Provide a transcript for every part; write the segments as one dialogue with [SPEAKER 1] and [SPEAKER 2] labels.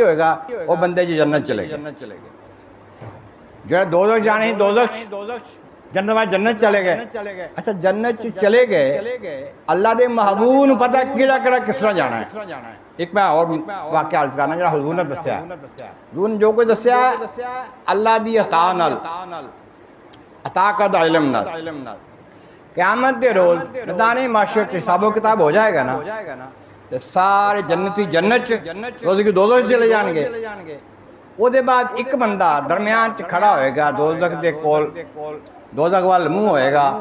[SPEAKER 1] ہوئے گا وہ بندے جی جنت چلے گئے. جو دوزخ جانے دوزخ جنت والے جنت چلے گئے. اچھا جنت چلے گئے اللہ دے محبوب نو پتہ کیڑا کیڑا کس طرح جانا ہے. ایک میں اور واقعہ عرض کرنا جڑا حضور نے دسیا. حضور نے جو کچھ دسیا اللہ دی عطا نال عطا کردہ علم نال قیامت دے روز میدان محشر چ حساب و کتاب ہو جائے گا نا تے سارے جنتی جنت روز کی دوزخ چلے جان گے. او دے بعد ایک بندہ درمیان چ کھڑا ہوئے گا دوزخ دے کول دوزخ وال منہ ہوئے گا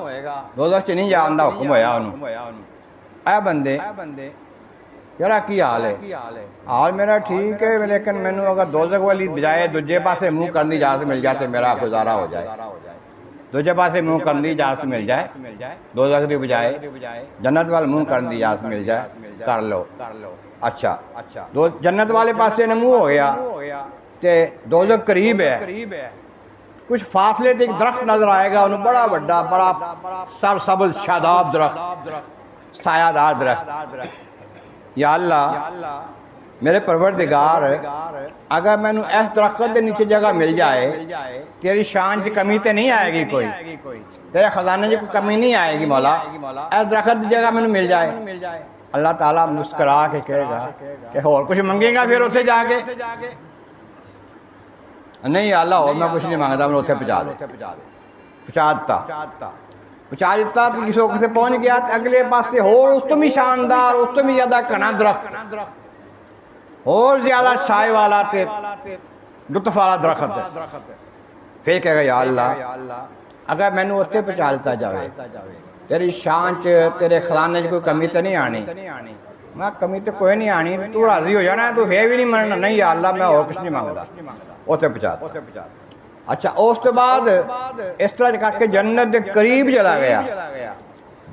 [SPEAKER 1] دوزخ چ نہیں جان دا حکم ہویا انہوں. اے بندے یارا کی حال ہے؟ حال میرا ٹھیک ہے لیکن مینوں اگر دوزخ والی بجائے دوجے پاسے منہ کرنے کی اجازت مل جائے تو میرا گزارا ہو جائے. دوجے پاسے منہ کرنے کی اجازت مل جائے دوزخ دی بجائے جنت وال منہ کرنے کی اجازت مل جائے کر لو. اچھا جنت والے پاسے نے منہ ہو گیا تے دوزخ قریب ہے. کچھ فاصلے تے ایک درخت نظر آئے گا انہوں بڑا بڑا بڑا سر سبز شاداب درخت سایہ دار درخت. یا اللہ میرے پروردگار اگر میں اس درخت دے نیچے جگہ مل جائے تیری شان کی کمی تے نہیں آئے گی کوئی تیرے خزانے کی کوئی کمی نہیں آئے گی مولا اس درخت دی جگہ میں مل جائے. اللہ تعالیٰ مسکرا کے کہے گا کہ اور کچھ منگے گا پھر اتنے جا کے نہیں اللہ اور میں کچھ نہیں مانگتا میں اتنے پہنچا دیتا تو کسی وقت سے پہنچ گیا اگلے پاس سے اور اس تو بھی شاندار اس تو بھی زیادہ کنا درخت اور زیادہ شائع والا تے لطف والا درخت ہے. پھر کہے گا یا اللہ اگر میں نے اتنے پہنچا دیتا جاوے تیری شان تیرے خزانے کوئی کمی تو نہیں آنی. میں کمی تو کوئی نہیں آنی تو راضی ہو جانا تو ہے بھی نہیں مننا نہیں یا اللہ میں اور کچھ نہیں مانگتا اتنے پہنچا. اچھا اس تو بعد اس طرح کر کے جنت دے قریب چلا گیا.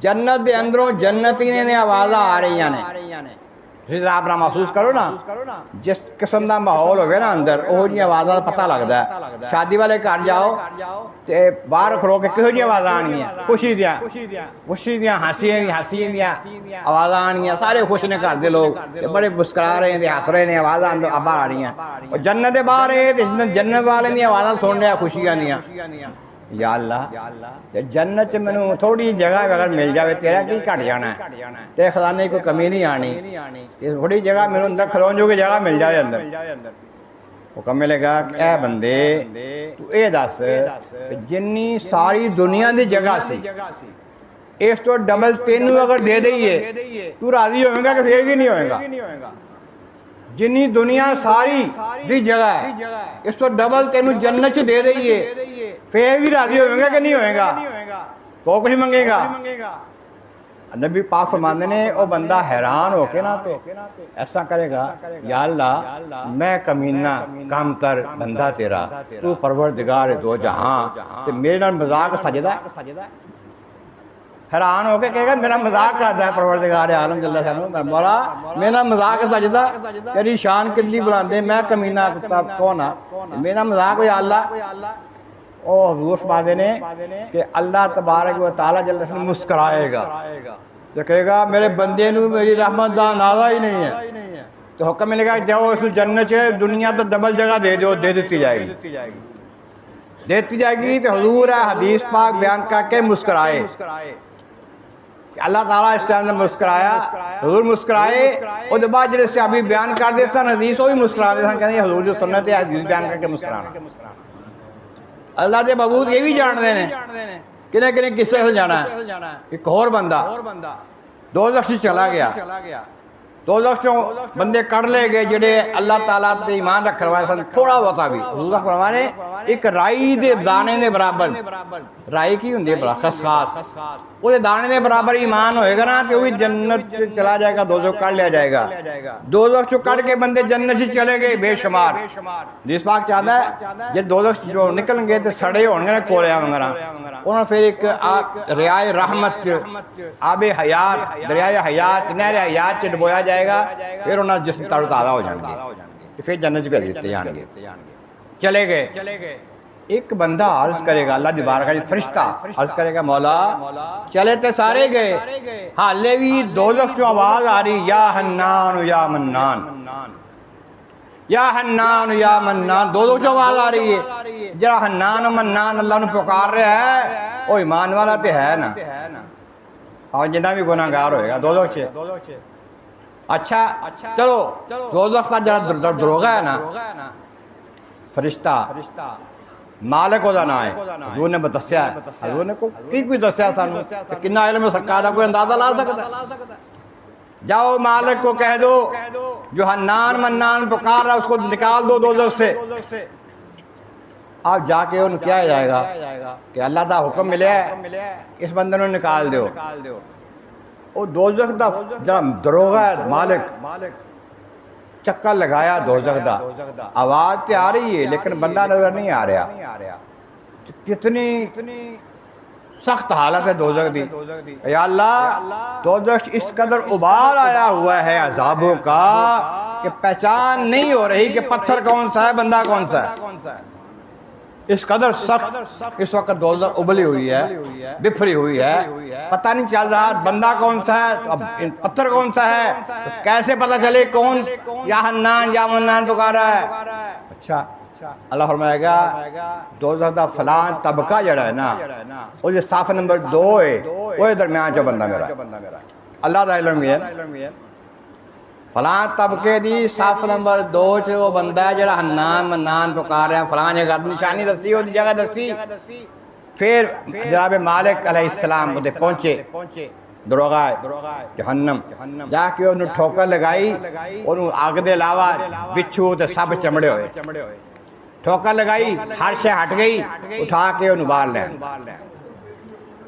[SPEAKER 1] جنت دے اندروں جنتی نے آوازاں آ رہی ہیں جس آپ نہ محسوس کرو نا جس قسم دا ماحول ہوئے نا اندر وہ جی آوازاں پتہ لگتا ہے. شادی والے گھر جاؤ تے باہر کھلو کے کہو جی آوازاں آنی ہیں خوشی دیاں ہنسی دیاں آوازاں آنی ہیں سارے خوش نے گھر دے لوگ بڑے مسکرا رہے ہیں ہنس رہے ہیں آوازاں باہر آ رہی ہیں. اور جنت دے باہر ہے جنت والے دی آوازاں سن رہے ہیں خوشیاں دیاں. یا اللہ جنت میں تھوڑی جگہ اگر مل جاوے تیرا کی گھٹ جانا ہے تیرے خزانے کوئی کمی نہیں آنی تھوڑی جگہ میرے اندر کھلون جو کہ جگہ مل جائے اندر. حکم ملے گا کہ اے بندے تو اے دس جنی ساری دنیا دی جگہ سی اس تو ڈبل تینوں اگر دے دئیے تو راضی ہوئے گا کہ پھر بھی نہیں ہوئے گا. جنی دنیا ساری دی جگہ ہے اس تو ڈبل تینوں جنت دے دئیے پھر بھی راضی ہوئے گا کہ نہیں ہوئے گا تو کچھ منگے گا. نبی پاک فرماندے نے وہ بندہ حیران ہو کے نا تو ایسا کرے گا یا اللہ میں کمینہ کم تر بندہ تیرا تو پروردگار دو جہاں میرے نال مذاق سجدہ حیران ہو کے کہے گا میرا مذاق کرتا ہے پروردگار عالم جل شانہ مولا میرا مذاق سجدہ تیری شان کتنی بلند ہے میں کمینہ کتا کون ہاں میرا مذاق ہو یا اللہ. او حضور فرماتے نے کہ اللہ تبارک و تعالیٰ جل شانہ مسکرائے گا تو کہے گا میرے بندے نو میری رحمت دا اندازہ ہی نہیں ہے. تو حکم ملے گا جاؤ اس جنت دنیا تو ڈبل جگہ دے دو دے دیتی جائے گی. تو حضور حدیث پاک بیان کر کے مسکرائے اللہ تعالیٰ اس ٹائم نے مسکرایا حضور مسکرائے اور جب بعد جڑے صحابی بیان کر دے سن حدیث وہ بھی مسکرا دے سن کہتے ہیں حضور جو سنت ہے حدیث بیان کر کے مسکرانا. اللہ دے محبوب یہ بھی جان دے نے کنے کس طرح سے جانا ہے. ایک اور بندہ دوزخ سے چلا گیا دوزخ چوں بندے کڑ لے گئے جڑے اللہ تعالیٰ تے ایمان رکھ روائے سن تھوڑا بہتا بھی حضور فرمانے ایک رائی دے دانے دے برابر رائی کی ہوندی ہے بڑا خسخاس وہ دانے دے برابر ایمان ہوئے گا نا کہ وہ جنت چلا جائے گا دوزخ کڑ لیا جائے گا. دوزخ چوں کڑ کے بندے جنت سے چلے گئے بے شمار جس پاک چاہتا ہے جب دوزخ جو نکل گئے تو سڑے ہونے گے کولے وغیرہ انہوں پھر ایک ریائے رحمت آب حیات دریائے حیات نہر حیات چ ڈبویا جائے گا پھر انہوں نے جسم تر تازہ ہو جائیں گے پھر جنت بھیج دیتے جان گے. چلے گئے ایک بندہ عرض کرے گا اللہ دی بارگاہ فرشتہ عرض کرے گا مولا چلے تے سارے گئے حالے بھی دوزخ چوں آواز آ رہی یا حنان یا منان یا حنان یا منان، دو جو آواز آ رہی ہے. جڑا حنان و منان اللہ نو پکار رہا ہے وہ ایمان والا تے ہے نا، اور جنہ بھی گناہ گار ہوئے گا دو چے. اچھا چلو دوزخ کا جڑا دروغہ ہے نا، فرشتہ مالک ہوتا نہ ہے، حضور نے بتسیا ہے، حضور نے کوئی دسیا سانو کنا علم سکا دا کوئی اندازہ لا سکتا ہے. جاؤ مالک کو کہہ دو جو حنان منان پکار رہا ہے اس کو نکال دو دوزخ سے. آپ جا کے ان کیا جائے گا کہ اللہ دا حکم ملے ہے اس بندے نے نکال دیو. وہ دوزخ دا جڑا دروغہ ہے مالک چکر لگایا دوزخ دا، آواز تے آ رہی ہے لیکن بندہ نظر نہیں آ رہا. کتنی سخت حالت ہے دوزخ دی. یا اللہ دوزخ اس قدر ابال آیا ہوا ہے عذابوں کا کہ پہچان نہیں ہو رہی کہ پتھر کون سا ہے بندہ کون سا ہے. اس قدر سخت اس وقت دوزخ ابلی ہوئی ہے، بفری ہوئی ہے، پتہ نہیں چل رہا بندہ کون سا ہے، اب پتھر کون سا ہے، تو کیسے پتہ چلے کون یا حنان یا منان پکارا ہے. اچھا اللہ فرمائے گا دوزخ دا فلان طبقہ جڑا ہے نا وہ جو صف نمبر 2 ہے وہ درمیان جو بندہ میرا ہے. اللہ دا علم ہے فلان طبقے دی صف نمبر 2 چ وہ بندہ ہے جڑا حنان منان پکار رہا ہے. فلان جگہ نشانی دسی، وہ جگہ دسی. پھر جناب مالک علیہ السلام ادھر پہنچے دروغہ جہنم جا کے انہوں ٹھوکر لگائی، انہوں آگ دے علاوہ بچھو تے سب چمڑے ہوئے. ٹھوکر لگائی ہر شے ہٹ گئی، اٹھا کے انہوں باہر لیں.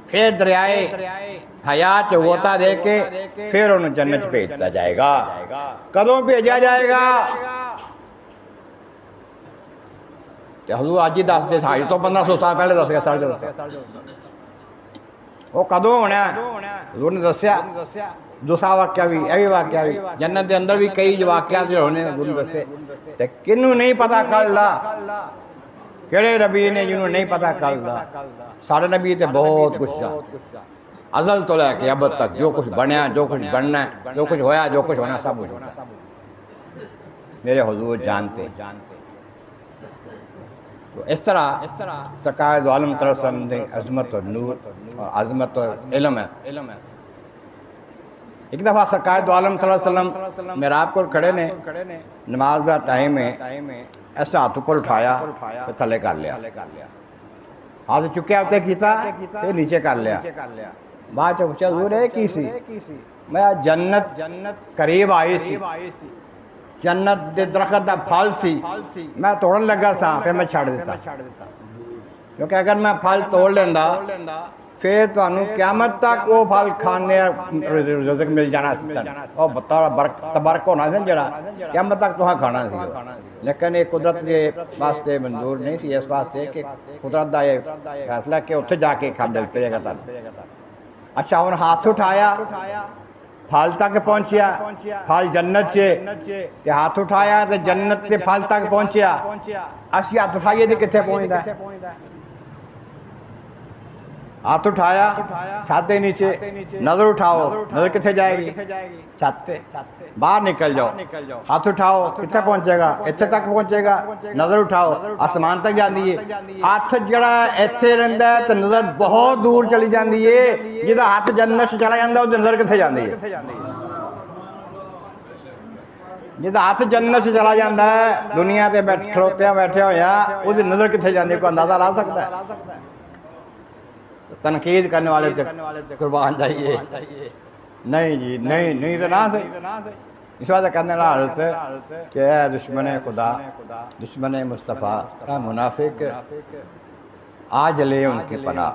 [SPEAKER 1] پھر دریائے حیات غوطہ دے کے پھر انہوں جنت بھیجتا جائے گا. کدوں بھیجا جائے گا؟ کہ حضور آج ہی دس دے تھا، یہ تو 1500 سال پہلے دس گیا. وہ کدوں ہونا ہے حضور نے دسیا. دوسرا واقعہ بھی یہ بھی واقعہ بھی جنت دے اندر بھی کئی جو واقعات جو ہونے حضور نے دسے. تے کنوں نہیں پتا کل دا کہڑے نبی نے جنہوں نہیں پتا کل دا. سارے نبی تے بہت کچھ جانتے ازل تو لے کے اب تک، جو کچھ بنیا جو کچھ بننا ہے جو کچھ ہویا جو کچھ ہونا سب کچھ میرے حضور جانتے. تو اس طرح سرکار دو عالم صلی اللہ علیہ وسلم نے عظمت اور نور اور عظمت اور علم ہے. ایک دفعہ سرکار دو عالم صلی اللہ علیہ وسلم محراب کو کھڑے نے، نماز کا ٹائم ہے، ایسا ہاتھ اوپر اٹھایا تو تھلے کر لیا، ہاتھ چکیا اتنے کیتا تے نیچے کر لیا. بعد چ پوچھا حضور ہے کی سی؟ میں جنت قریب آئی سی، جنت دے درخت دا پھل سی، میں توڑن لگا سا پھر میں چھڑ دیتا، کیونکہ اگر میں پھل توڑ لینا پھر تانوں قیامت تک وہ پھل کھانے رزق مل جانا سی، اور بطور تبرک ہونا سی جڑا قیامت تک تہاں کھانا سی. لیکن یہ قدرت کے واسطے منظور نہیں سی، اس واسطے کہ قدرت دا یہ فیصلہ کہ اتنے جا کے کھا دل پہ گا. اچھا ہوں ہاتھ اٹھایا پھل تک پہنچیا، پھل جنت چے ہاتھ اٹھایا تو جنت کے پھل تک پہنچیا. اسی ہاتھ اٹھائیے تو کتنے پہنچتا ہے؟ ہاتھ اٹھایا چھت دے نیچے، نظر اٹھاؤ نظر کتنے جائے گی؟ چھت تے. باہر نکل جاؤ، ہاتھ اٹھاؤ کتنے پہنچے گا؟ اتنے تک پہنچے گا. نظر اٹھاؤ آسمان تک جاندی ہے. ہاتھ جڑا ایتھے رہندا ہے تو نظر بہت دور چلی جاندی ہے. جہاں ہاتھ جنت سے چلا جاندہ ہے نظر کتنے جاندی ہے؟ جہاں ہاتھ جنت سے چلا جاندہ ہے دنیا تے کھڑوتے بیٹھے ہویا اس نظر کتنے جاندی ہے؟ کوئی اندازہ لا سکتا ہے؟ تنقید کرنے والے قربان جائیے. نہیں جی نہیں تو نہ صحیح. اس واسطے کرنے والا حالت کہ اے دشمن خدا، دشمن مصطفیٰ، اے منافق، آج لے ان کی پناہ،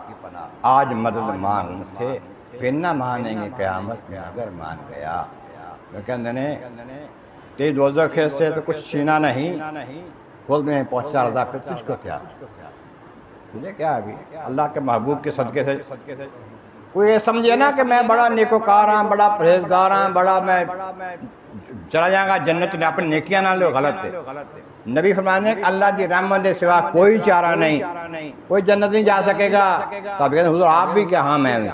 [SPEAKER 1] آج مدد مانگ ان سے، پھر نہ مانیں گے قیامت میں اگر مان گیا. کہتے ہیں تیز دوزخ سے تو کچھ چھینا نہیں، خود میں پہنچا رضا پہ تجھ کو کیا، تجھے کیا ابھی اللہ کے محبوب کے صدقے سے. کوئی یہ سمجھے نا کہ میں بڑا نیکوکار ہاں، بڑا پرہیزگار ہاں، بڑا میں چلا جائیں گا جنت میں، اپنی نیکیاں نہ لو، غلط ہے. نبی فرمانے کہ اللہ کی رحمت کے سوا کوئی چارہ نہیں، کوئی جنت نہیں جا سکے گا. تو آپ کہتے ہیں حضور آپ بھی کیا؟ ہاں میں بھی.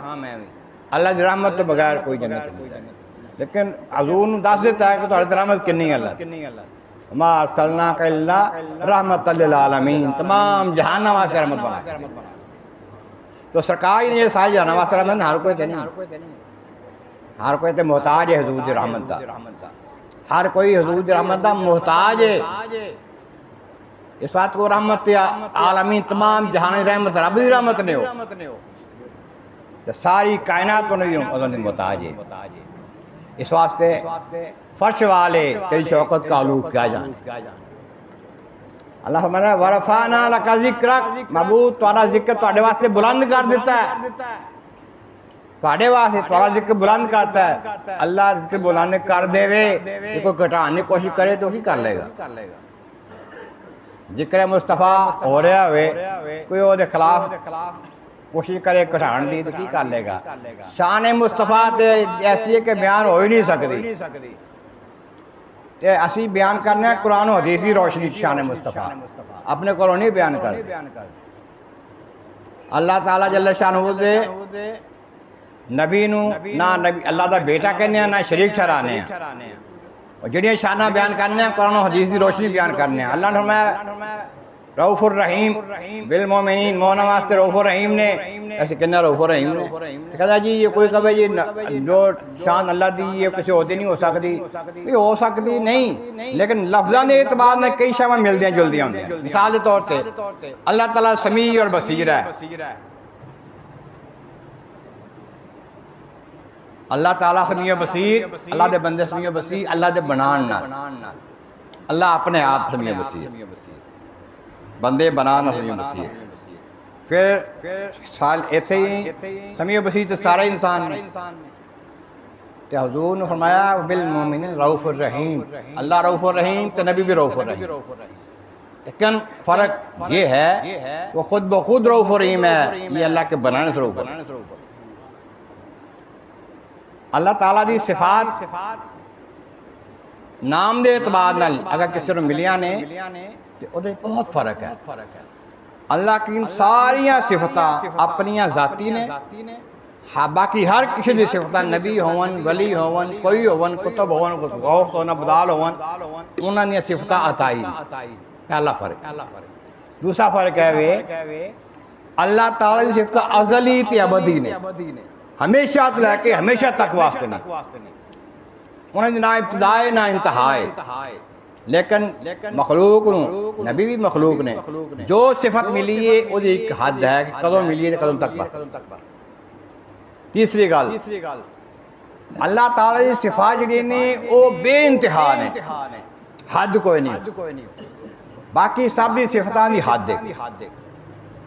[SPEAKER 1] اللہ کی رحمت تو بغیر کوئی جنت نہیں. لیکن حضور دس دیتا ہے کہ تہاڈی رحمت کنی ہے اللہ. ما ارسلناک الا رحمۃ للعالمین، تمام جہان واسطے رحمت بنا. تو سرکار نے یہ سارے جہان واسطے رحمت، ہر کوئی تے نہیں، ہر کوئی تے محتاج ہے حضور دی رحمت دا، ہر کوئی حضور دی رحمت دا محتاج ہے. اس بات کو رحمت عالمین تمام جہان رحمت رب دی رحمت نے ہو تو ساری کائنات کو نہیں محتاج ہے. اس واسطے فرش والے تیری شوقت کا علوق کیا جان. اللہ فرماتا ہے ورفعنا لک ذکرک، محبوب تمہارا ذکر تواڈے واسطے بلند کر دیتا ہے، تواڈے واسطے تمہارا ذکر بلند کرتا ہے. اللہ ذکر بلند کر دے وے، کوئی گھٹانے کی کوشش کرے تو ہی کر لے گا. ذکر مصطفیٰ ہو رہا ہوئے کوئی وہ دے خلاف کوشش کرے گھٹان دی تو کی کر لے گا. شان مصطفیٰ تے ایسی ہے کہ بیان ہو ہی نہیں سکتی. تے اسی بیان کرنا ہے قرآن و حدیث کی روشنی شان مصطفیٰ، اپنے کو نہیں بیان کر. اللہ تعالیٰ جل شانہ دے نبی نو نہ نبی اللہ دا بیٹا کہنے ہیں نہ شریک ٹھہرانے ہیں، اور جڑیاں شانہ بیان کرنے ہیں قرآن و حدیث کی روشنی بیان کرنے ہیں. اللہ نے فرمایا رؤوف الرحیم بالمومنین، مومنوں واسطے رؤوف الرحیم نے. ایسے کہنا رؤوف الرحیم نے کہتا جی یہ کوئی کہے جی جو شان اللہ دی یہ کسی ہوتی نہیں ہو سکتی، ہو سکتی نہیں، لیکن لفظاں دے اعتبار نے کئی شاواں ملدیاں جلدیاں ہوندیاں. مثال کے طور پہ اللہ تعالیٰ سمیع اور بصیر ہے. اللہ تعالیٰ سمیع و بصیر، اللہ دے بندے سمیع و بصیر، اللہ دے بنان نال اللہ اپنے آپ سمیع و بصیر، بندے بنان سمیع و بصیر. پھر سال ایتھے ہی سمیع و بصیر تے سارے انسان نے. تے حضور نے فرمایا بالمومنین رؤوف الرحیم، اللہ رؤوف الرحیم تے نبی بھی رؤوف الرحیم. لیکن فرق یہ ہے وہ خود بخود رؤوف الرحیم ہے، یہ اللہ کے بنانے سے رؤوف الرحیم. اللہ تعالیٰ دی صفات نام دے اعتبار نال اگر کسی نے ملیاں نے تو وہ بہت فرق ہے. اللہ کی ساریاں صفتاں اپنیاں ذاتی نے، باقی ہر کسی دی صفتاں نبی ہون، ولی ہون، کوئی ہون، کتب ہون، غوث ہون، ابدال ہون، انہاں دی صفتاں عطائی. پہلا فرق. دوسرا فرق ہے وہ اللہ تعالیٰ دی صفتاں ازلی تے ابدی نے، ہمیشہ تو لے کے ہمیشہ تک واسطے نہیں. انہیں نہ ابتدائے نہ انتہائے. لیکن مخلوق نبی بھی مخلوق نے جو صفت ملی ہے وہ ایک حد ہے کہ کدوں ملی ہے کدوں تک بس. تیسری گل اللہ تعالی دی صفات جڑی نے وہ بے انتہا نے، حد کوئی نہیں. باقی سب دی صفتاں دی حد ہے.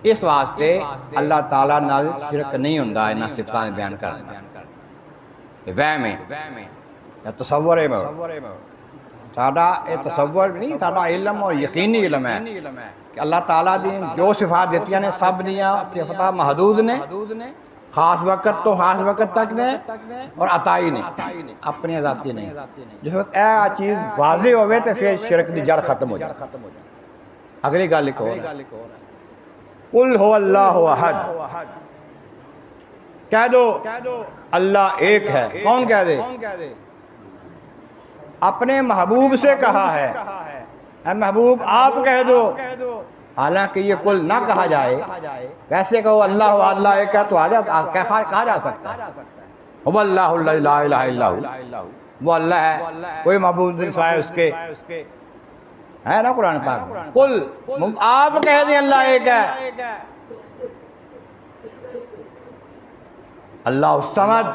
[SPEAKER 1] اس واسطے اللہ تعالیٰ نال شرک نہیں ہوندا انہاں صفتاں بیان کرنا. وہم ہے یا تصور ہے، ساڈا یہ تصور نہیں، ساڈا علم اور یقینی علم ہے کہ اللہ تعالیٰ دی جو صفات دیتیاں نے سب دیاں صفتاں محدود نے، خاص وقت تو خاص وقت تک نے، اور عطائی نے، اپنی ذاتی نہیں. جس وقت اے چیز واضح ہوئے تو پھر شرک دی جڑ ختم ہو جائے. اگلی گل ایک اور قل هو اللہ احد، کہہ دو اللہ ایک ہے. کون کہہ دے؟ اپنے محبوب سے کہا ہے اے محبوب آپ کہہ دو. حالانکہ یہ قل نہ کہا جائے، ویسے کہو اللہ اللہ ایک ہے تو کہا جا سکتا ہے. هو اللہ الذی لا الہ الا ہو، وہ اللہ ہے، کوئی معبود نہیں سوائے اس کے. ہے نا قرآن پاک قل، آپ کہہ دیں اللہ ایک ہے. اللہ الصمد،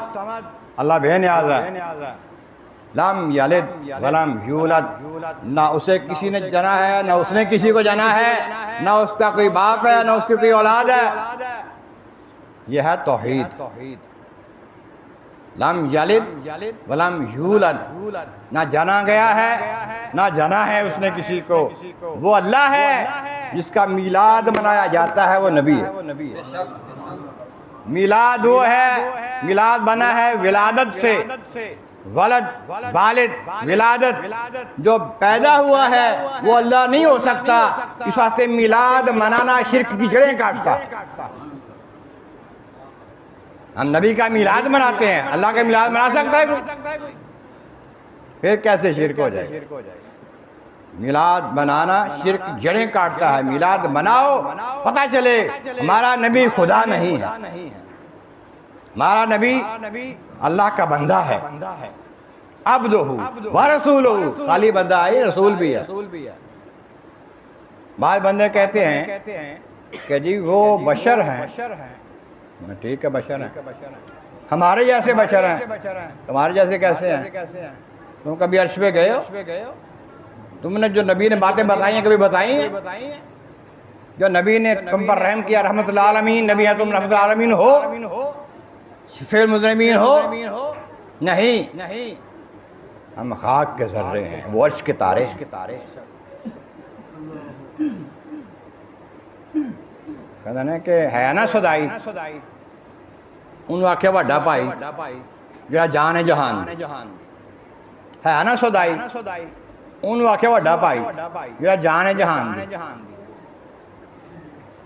[SPEAKER 1] اللہ بے نیاز ہے. لم یلد ولم یولد، نہ اسے کسی نے جنا ہے نہ اس نے کسی کو جنا ہے، نہ اس کا کوئی باپ ہے نہ اس کی کوئی اولاد ہے. یہ ہے توحید. لم یلد ولم یولد، نہ جنا گیا ہے نہ جنا ہے اس نے کسی کو. وہ اللہ ہے جس کا میلاد منایا جاتا ہے، وہ نبی ہے. میلاد وہ ہے، میلاد بنا ہے ولادت سے. ولد والد ولادت، جو پیدا ہوا ہے وہ اللہ نہیں ہو سکتا. اس واسطے میلاد منانا شرک کی جڑیں کاٹتا. ہم نبی کا میلاد مناتے ہیں، اللہ کا میلاد منا سکتا ہے کوئی؟ پھر کیسے شرک ہو جائے؟ میلاد بنانا شرک جڑیں کاٹتا ہے. میلاد بناؤ, پتہ چلے ہمارا نبی خدا نہیں ہے, ہمارا نبی اللہ کا بندہ ہے, عبدہ ورسولہ, خالی بندہ ہے رسول بھی ہے. بعض بندے کہتے ہیں کہ جی وہ بشر ہیں. ٹھیک ہے بشر ہیں, ہمارے جیسے بشر ہیں. تمہارے جیسے کیسے ہیں؟ تم کبھی عرش پہ گئے ہو؟ تم نے جو نبی نے باتیں بتائی ہیں کبھی بتائی ہیں؟ جو نبی نے تم پر رحم کیا, رحمت اللہ عالمین نبی ہے, تم رحمت اللہ عالمین ہو, شفیع المذنبین ہو؟ نہیں, ہم خاک کے ذرے ہیں, وہ عرش کے تارے. کہتے ہیں کہ ہے نا صدائی انہوں آکھے وڈا پائی جہاں جان جہان, ہے نا صدائی انہوں آکھے وڈا پائی جہاں جان جہان.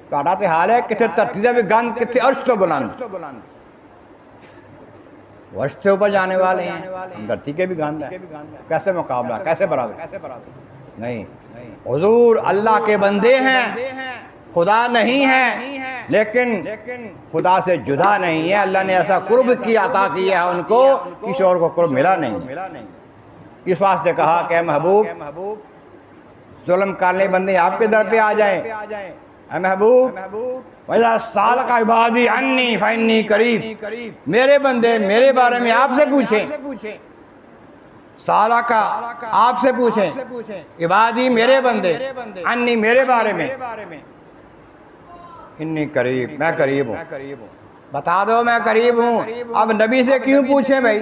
[SPEAKER 1] تہاڈا تے حال ہے کتے دھرتی دا بھی گند, کتے عرش تو بلند. عرش سے اوپر جانے والے ہیں, ہم دھرتی کے بھی گند ہیں. کیسے مقابلہ, کیسے برابر؟ نہیں. حضور اللہ کے بندے ہیں, خدا نہیں ہے, لیکن خدا سے جدا نہیں ہے. اللہ نے ایسا قرب کی عطا کیا ہے ان کو, کسی اور کو قرب ملا نہیں. اس واسطے کہا کہ اے محبوب ظلم کرنے بندے آپ کے در پہ آ جائیں. اے محبوب وَإِذَا سَأَلَكَ عِبَادِي عَنِّي فَإِنِّي قَرِيبٌ, میرے بندے میرے بارے میں آپ سے پوچھیں. سالکا آپ سے پوچھیں, عبادی میرے بندے, انی میرے بارے میں, انی قریب میں قریب ہوں. بتا دو میں قریب ہوں. اب نبی سے کیوں پوچھیں بھائی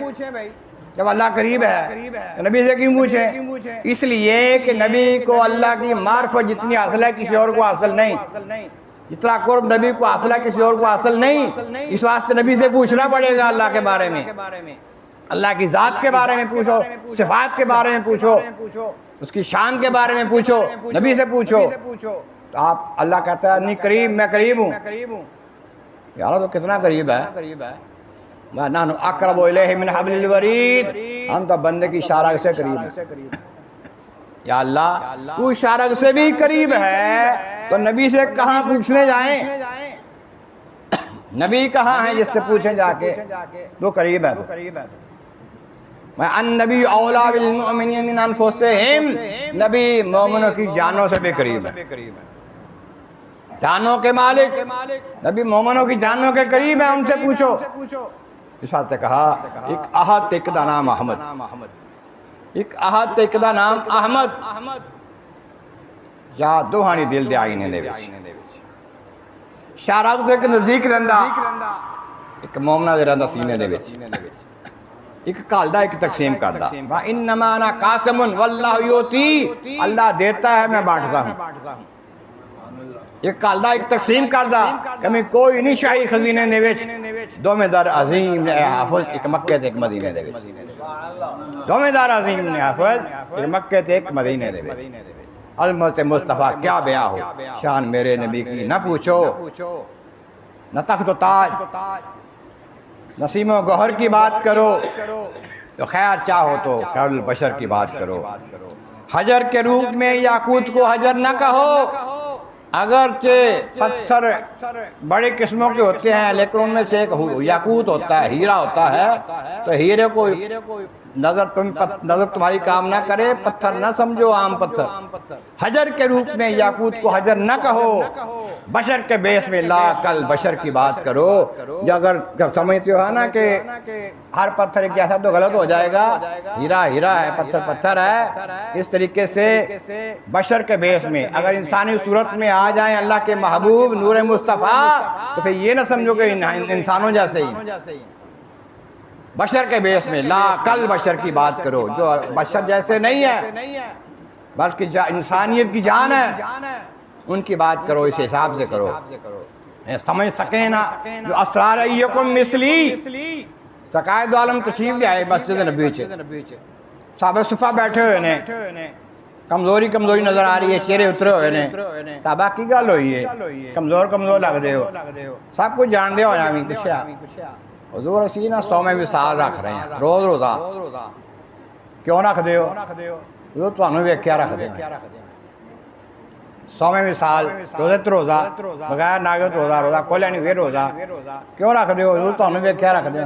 [SPEAKER 1] جب اللہ قریب ہے؟ نبی سے کیوں پوچھیں؟ اس لیے کہ نبی کو اللہ کی معرفت جتنی حاصل ہے کسی اور کو حاصل نہیں, جتنا قرب نبی کو حاصل ہے کسی اور کو حاصل نہیں. اس واسطے نبی سے پوچھنا پڑے گا اللہ کے بارے میں, اللہ کی ذات کے بارے میں پوچھو, صفات کے بارے میں پوچھو, اس کی شان کے بارے میں پوچھو, نبی سے پوچھو. تو آپ اللہ کہتا ہے نہیں قریب میں قریب ہوں. یار تو کتنا قریب ہے, نحن اقرب الیہ من حبل الورید, ہم تو بندے کی شارگ سے قریب ہیں. یا اللہ تو شارگ سے بھی قریب ہے تو نبی سے کہاں پوچھنے جائیں؟ نبی کہاں ہیں جس سے پوچھیں جا کے؟ تو قریب ہے. میں النبی اولا بالمؤمنین من انفسہم, نبی مومنوں کی جانوں سے بھی قریب ہے. جانوں کے مالک نبی مومنوں کی جانوں کے قریب ہیں, ان سے پوچھو. اس بات سے کہا ایک احد ایک دا نام احمد, ایک احد ایک دا نام احمد, یا دوہانی دل دے آئینے دے وچ شارات ایک نزدیک رہندا, ایک مومنہ دے رہندا سینے دے وچ, ایک کالدہ ایک تقسیم کردہ. وَإِنَّمَا أَنَا قَاسِمٌ وَاللَّهُ يُؤْتِي, اللہ دیتا ہے میں بانٹتا ہوں. ایک کالدہ ایک تقسیم کردہ کہ میں کوئی نہیں شاہی خزینے دے وچ, دو میں در عظیم نے حافظ ایک مکہ تے ایک مدینے دے وچ, دو میں در عظیم نے حافظ ایک مکہ تے ایک مدینے دے وچ. عظمت مصطفیٰ کیا بیاں ہو, شان میرے نبی کی نہ پوچھو, نہ تخت و تاج نسیم و گوہر کی بات کرو, تو خیر چاہو تو خیر البشر کی بات کرو. حجر کے روپ میں یاقوت کو حجر نہ کہو, اگرچہ پتھر بڑے قسموں کے ہوتے ہیں لیکن ان میں سے ایک یاقوت ہوتا ہے, ہیرا ہوتا ہے. تو ہیرے کو نظر تمہاری کام نہ کرے, پتھر نہ سمجھو عام پتھر. حجر کے روپ میں یاقوت کو حجر نہ کہو, بشر کے بیس میں لا کل بشر کی بات کرو. جو اگر جب سمجھتے ہو نا کہ ہر پتھر ایک جیسا تو غلط ہو جائے گا, ہیرا ہیرا ہے, پتھر پتھر ہے. اس طریقے سے بشر کے بیس میں اگر انسانی صورت میں آ جائیں اللہ کے محبوب نور مصطفیٰ, تو پھر یہ نہ سمجھو کہ انسانوں جیسے ہی. بشر کے بیس میں لا کل بشر کی بات کرو, جو بشر جیسے نہیں ہے بلکہ انسانیت کی جان ہے, ان کی بات کرو, اس حساب سے کرو سمجھ سکیں نا. جو اسرار ایکم مثلی, سقائد عالم تشریف لے آئے مسجد نبی چے, صحابہ صفحہ بیٹھے ہوئے نے, کمزوری نظر آ رہی ہے, چہرے اترے ہوئے نے. صحابہ کی گل ہوئی ہے, کمزور لگ دے ہو, سب کچھ جان دے ہو جاویں. پوچھا حضور اسی نا 100 میں وصال رکھ رہے ہیں روز روزہ, کیوں رکھ دے ہو؟ وہ تمہیں ویکھیا رکھ دیں 100ویں مثال روزے تو روزہ بغیر ناگے تو روزہ کھولیا نہیں پھر روزہ کیوں رکھ دیو حضور تمہیں ویکھیا رکھ دیں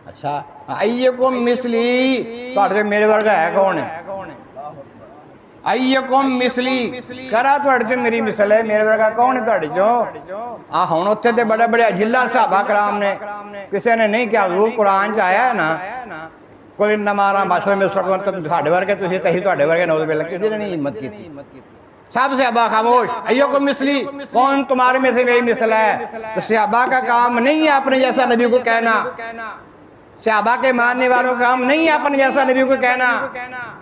[SPEAKER 1] اچھا ایکم مثلی تہاڈے میرے ورگا ہے کون ہے ایکم مثلی کرا تہاڈے تے میری مثل ہے میرے ورگا کون ہے تہاڈے چوں ہن اوتھے تے بڑے بڑے اجلا صحابہ کرام نے کسی نے نہیں کہا حضور قرآن چ آیا ہے نا کوئی نمارا بشر میں سکون تہاڈے ورگے تسی تہی تہاڈے ورگے نعوذ باللہ کسی نے نہیں ہمت کی سب صحابہ خاموش ایکم مثلی کون تمہارے میں سے میری مثل ہے تو صحابہ کا کام نہیں ہے اپنے جیسا نبی کو کہنا صحابہ کے ماننے والوں کا کام نہیں ہے اپنے جیسا نبی کو کہنا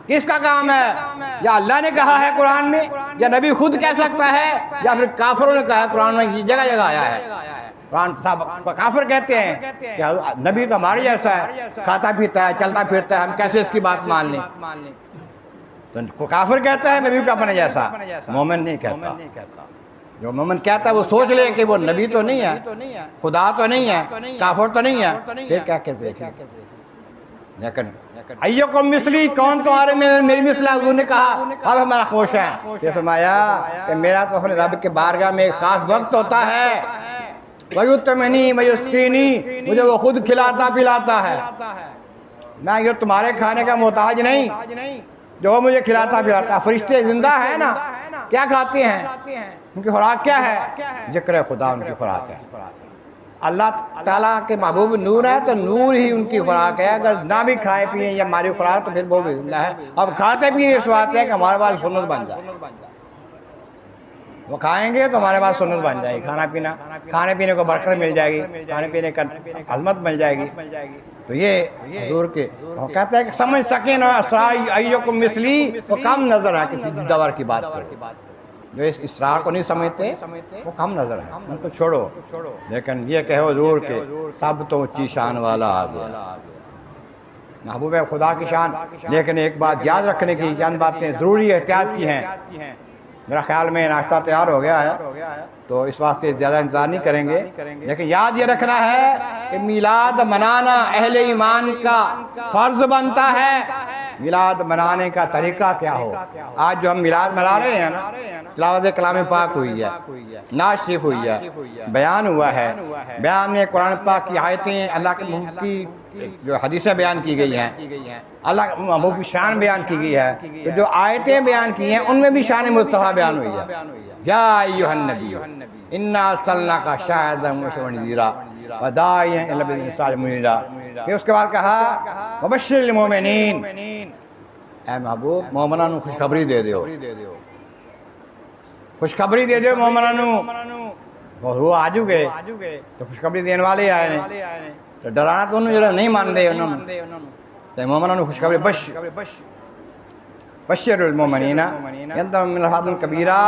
[SPEAKER 1] کس کا کام ہے یا اللہ نے کہا ہے قرآن میں یا نبی خود کہہ سکتا ہے یا پھر کافروں نے کہا ہے قرآن میں یہ جگہ جگہ آیا ہے قرآن صاحب کافر کہتے ہیں کہ نبی تو ہمارے جیسا ہے کھاتا پیتا ہے چلتا پھرتا ہے ہم کیسے اس کی بات مان لیں تو کافر کہتا ہے نبی کو اپنے جیسا مومن نہیں کہتا جو مومن کہتا ہے وہ سوچ لے کہ وہ نبی تو نہیں ہے خدا تو نہیں ہے کافر تو نہیں ہے پھر کیا کہتے ہیں لیکن ایکم مثلی کون تمہارے میں میری مثل ہے حضور نے کہا اب ہمارا خوش ہے پھر فرمایا کہ میرا تو اپنے رب کے بارگاہ میں ایک خاص وقت ہوتا ہے وَيُطْعِمُنِي وَيُسْقِينِي مجھے وہ خود کھلاتا پلاتا ہے میں یہ تمہارے کھانے کا محتاج نہیں جو وہ مجھے کھلاتا پلاتا ہے فرشتے زندہ ہیں نا کیا کھاتے ہیں ان کی خوراک کیا ہے ذکر خدا ان کی خوراک ہے اللہ تعالیٰ کے محبوب نور ہے تو نور ہی ان کی خوراک ہے اگر نہ بھی کھائے پیئیں یا ہماری خوراک تو پھر وہ بھی زندہ ہے اب کھاتے پیئیں اس بات ہے کہ ہمارے پاس سنت بن جائے وہ کھائیں گے تو ہمارے پاس سنت بن جائے گی کھانا پینا کھانے پینے کو برکت مل جائے گی کھانے پینے کا عظمت مل جائے گی تو یہ حضور کے وہ کہتا ہے کہ سمجھ سکیں نا اسرار ایکم مثلی وہ کم نظر ہے کسی دور کی بات پر جو اس اسرار کو نہیں سمجھتے وہ کم نظر ہے ان کو چھوڑو لیکن یہ کہو حضور کے سب تو اونچی شان والا آ گیا محبوب خدا کی شان لیکن ایک بات یاد رکھنے کی چند باتیں ضروری احتیاط کی ہیں میرا خیال میں ناشتہ تیار ہو گیا ہے تو اس واسطے زیادہ انتظار نہیں کریں گے لیکن یاد یہ رکھنا ہے کہ میلاد منانا اہل ایمان کا فرض بنتا ہے میلاد منانے کا طریقہ کیا ہو آج جو ہم میلاد منا رہے ہیں نا تلاوت کلام پاک ہوئی ہے نعت شریف ہوئی ہے بیان ہوا ہے بیان میں قرآن پاک کی آیتیں اللہ کے محبوب کی جو حدیثیں بیان کی گئی ہیں اللہ کے محبوب کی شان بیان کی گئی ہے تو جو آیتیں بیان کی ہیں ان میں بھی شان مصطفیٰ بیان ہوئی ہے یا ایھا النبی انا ارسلناک شاہدا ونذیرا وداعیا الی اللہ منیرا پھر اس کے بعد کہا وبشر المؤمنین اے محبوب مومناں نو خوشخبری دے دیو خوشخبری دے دیو مومناں نو وہ آجو گئے تو خوشخبری دینے والے آئے نے تو ڈرانا تو انہوں جڑا نہیں مان دے انہوں تو مومناں نو خوشخبری بشر المؤمنین یندم من الفضل کبیرہ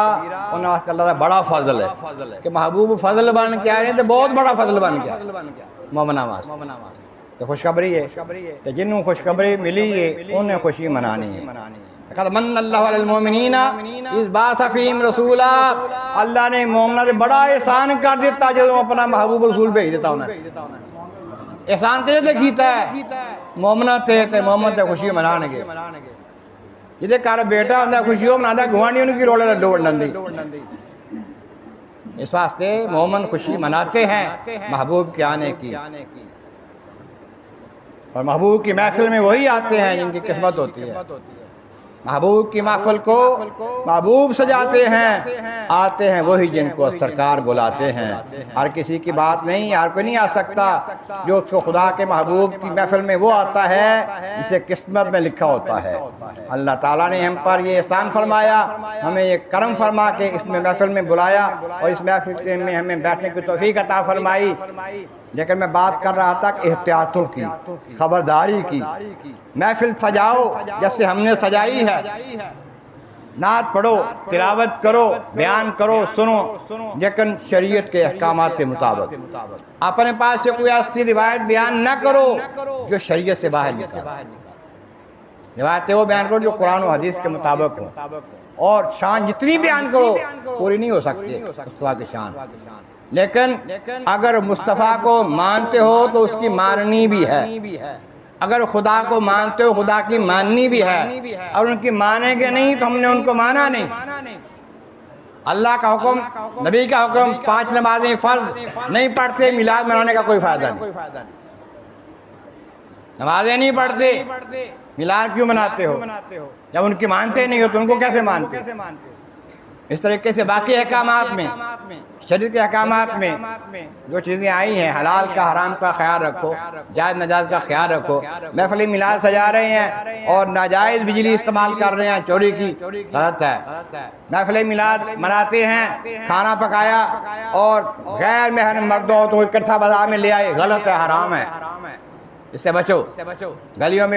[SPEAKER 1] انہوں نے اللہ کا بڑا فضل ہے کہ محبوب فضل بن کے آئے تو بہت بڑا فضل بن گیا مومنہ واسطے تو خوشخبری ہے تو جنہوں خوشخبری ملی ہے انہیں خوشی منانی ہے قد من اللہ علی المؤمنین اذ بعث فیہم رسولا اللہ نے مومنہ سے بڑا احسان کر دیتا جو اپنا محبوب رسول بھیج دیتا انہیں احسان کیسے کیتا ہے مومنہ تے محمد تے خوشی منانے گے جدے کار بیٹا ہوندہ خوشیوں مناندہ گوانڈی انہوں کی رولے لڈو ونڈن دی اس واسطے مومن خوشی مناتے ہیں محبوب کے آنے کی اور محبوب کی محفل میں وہی آتے ہیں جن کی قسمت ہوتی ہے محبوب کی محفل کو محبوب سجاتے ہیں آتے ہیں وہی جن کو سرکار بلاتے ہیں ہر کسی کی بات نہیں ہر کوئی نہیں آ سکتا جو اس کو خدا کے محبوب کی محفل میں وہ آتا ہے جسے قسمت میں لکھا ہوتا ہے اللہ تعالیٰ نے ہم پر یہ احسان فرمایا ہمیں یہ کرم فرما کے اس میں محفل میں بلایا اور اس محفل میں ہمیں بیٹھنے کی توفیق عطا فرمائی لیکن میں بات کر رہا تھا کہ احتیاطوں کی خبرداری کی محفل سجاؤ جیسے ہم نے سجائی ہے نعت پڑھو تلاوت کرو بیان کرو سنو لیکن شریعت کے احکامات کے مطابق اپنے پاس سے کوئی ایسی روایت بیان نہ کرو جو شریعت سے باہر نکلے روایتیں وہ بیان کرو جو قرآن و حدیث کے مطابق ہو اور شان جتنی بیان کرو پوری نہیں ہو سکتی مصطفیٰ کی شان لیکن اگر مصطفیٰ کو مانتے ہو تو اس کی ماننی بھی ہے اگر خدا کو مانتے ہو، خدا کی ماننی بھی ہے، اور ان کی مانیں گے نہیں تو ہم نے ان کو مانا نہیں۔ اللہ کا حکم، نبی کا حکم، 5 نمازیں فرض نہیں پڑھتے، میلاد منانے کا کوئی فائدہ نہیں۔ نمازیں نہیں پڑھتے، میلاد کیوں مناتے ہو؟ جب ان کی مانتے نہیں ہو تو ان کو کیسے مانتے ہو؟ اس طریقے سے باقی احکامات میں، شریعت کے احکامات میں جو چیزیں آئی ہیں، حلال کا حرام کا خیال رکھو، جائز ناجائز کا خیال رکھو۔ محفل میلاد سجا رہے ہیں اور ناجائز بجلی استعمال کر رہے ہیں، چوری کی، غلط ہے۔ محفل میلاد مناتے ہیں، کھانا پکایا اور غیر محرم مردوں تو اکٹھا بازار میں لے آئے، غلط ہے، حرام ہے۔ اس سے بچو۔ گلیوں میں